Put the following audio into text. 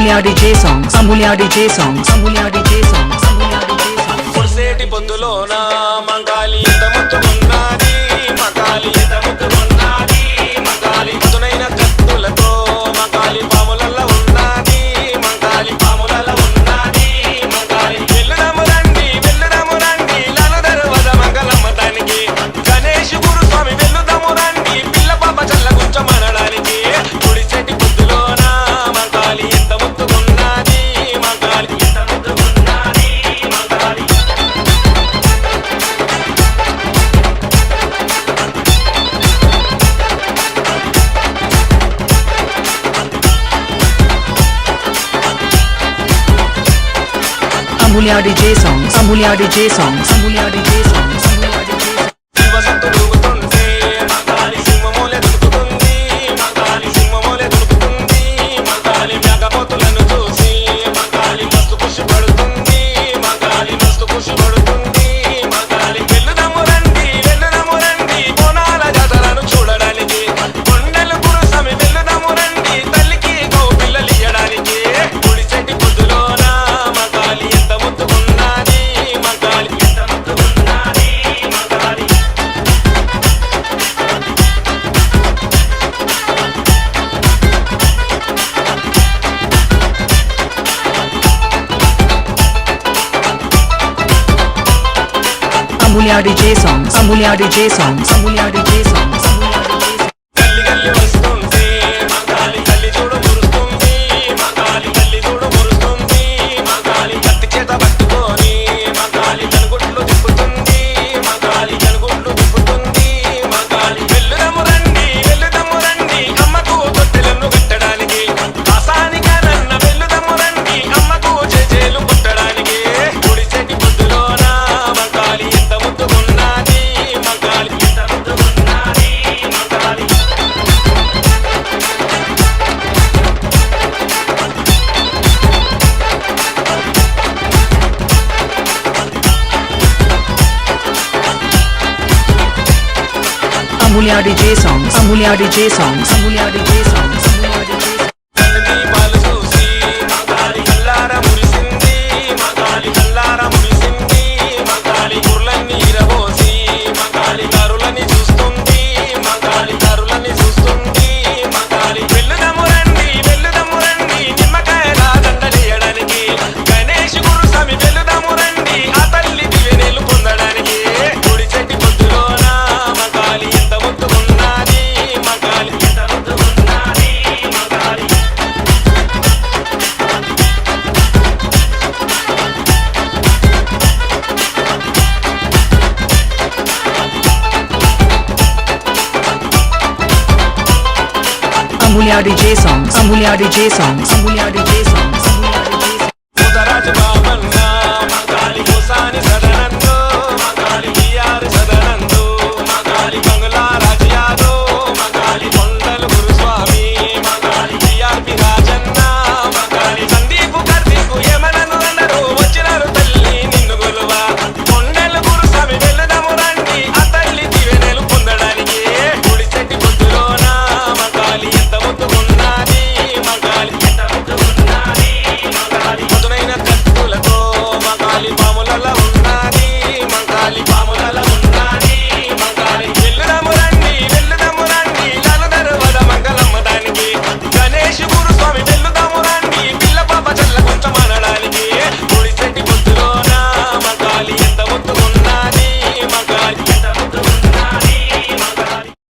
Amulya DJ songs, Amulya DJ songs, Amulya DJ songs, Amulya DJ songs. పుర్సేటి పొద్దులోన మంగాలి ఎంత ముద్దుగున్నది మంగాలి ఎంత ముద్దుగున్నది మంగాలి మధునైన కత్తులతో మంగాలి పాములల్ల ఉన్నది మంగాలి పాములల్ల ఉన్నది మంగాలి వెల్లుదము రండి లాలు దర్వాజ మంగళమ్మ దానికి గణేష్ గురుస్వామి వెల్లుదము రండి పిల్ల పాప చల్ల గుంచమనడానికి పుడిసేటి పొద్దులోన మంగాలి ఎంత ముద్దుగున్నది మంగాలి ఎంత ముద్దుగున్నది మంగాలి. Amulya DJ songs, Amulya DJ songs, Amulya DJ songs, Amulya DJ songs. శివసంతుడు ఊగుతుంటే మంగాలి సింహమూలె దులుపుతుంది మంగాలి సింహమూలె దులుపుతుంది మంగాలి మేఘపోతులను చూసి మంగాలి మస్తు ఖుషి పడుతుంది మంగాలి మస్తు ఖుషి పడుతుంది మంగాలి వెల్లుదము రండి బోనాల జాతరను చూడడానికి కొండలు గురుస్వామి వెల్లుదము రండి తల్లికి గో పిల్లలు ఇయ్యడానికి పుడిచెట్టి పొద్దులోన మంగాలి ఎంత ముద్దుగున్నది మంగాలి ఎంత ముద్దుగున్నది మంగాలి. Amulya DJ songs, Amulya DJ songs, Amulya DJ songs, Amulya DJ songs. గల్లి గల్లి వస్తుంది మంగాలి తల్లి చూడు మురుస్తుంది మంగాలి తల్లి చూడు మురుస్తుంది మంగాలి కత్తి చేత పట్టుకొని మంగాలి జనుగుడ్లు తిప్పుతుంది మంగాలి జనుగుడ్లు తిప్పుతుంది మంగాలి వెల్లుదము రండి అమ్మకు తొట్టెలను కట్టడానికి ఆసానిగా నన్న వెల్లుదము రండి అమ్మకు చేజేలు పుట్టడానికి పుడిచెట్టి పొద్దులోన మంగాలి ఎంత ముద్దుగున్నది మంగాలి ఎంత ముద్దుగున్నది మంగాలి. Amulya DJ songs, Amulya DJ songs, Amulya DJ songs, Amulya DJ songs. దీపాలు చూసి మంగాలి కల్లార మురిసింది మంగాలి కల్లార మురిసింది మంగాలి గుర్లన్నీ ఇరబోసి మంగాలి దారులని చూస్తుంది మంగాలి దారులని చూస్తుంది మంగాలి వెల్లుదము రండి నిమ్మకాయల దండలేయడానికి గణేష్ గురుస్వామి వెల్లుదము రండి ఆ తల్లి దివెనేలు పొందడానికి పుడిచెట్టి పొద్దులోన మంగాలి ఎంత ముద్దుగున్నది మంగాలి ఎంత ముద్దుగున్నది మంగాలి. Amulya DJ songs, Amulya DJ songs, Amulya DJ songs.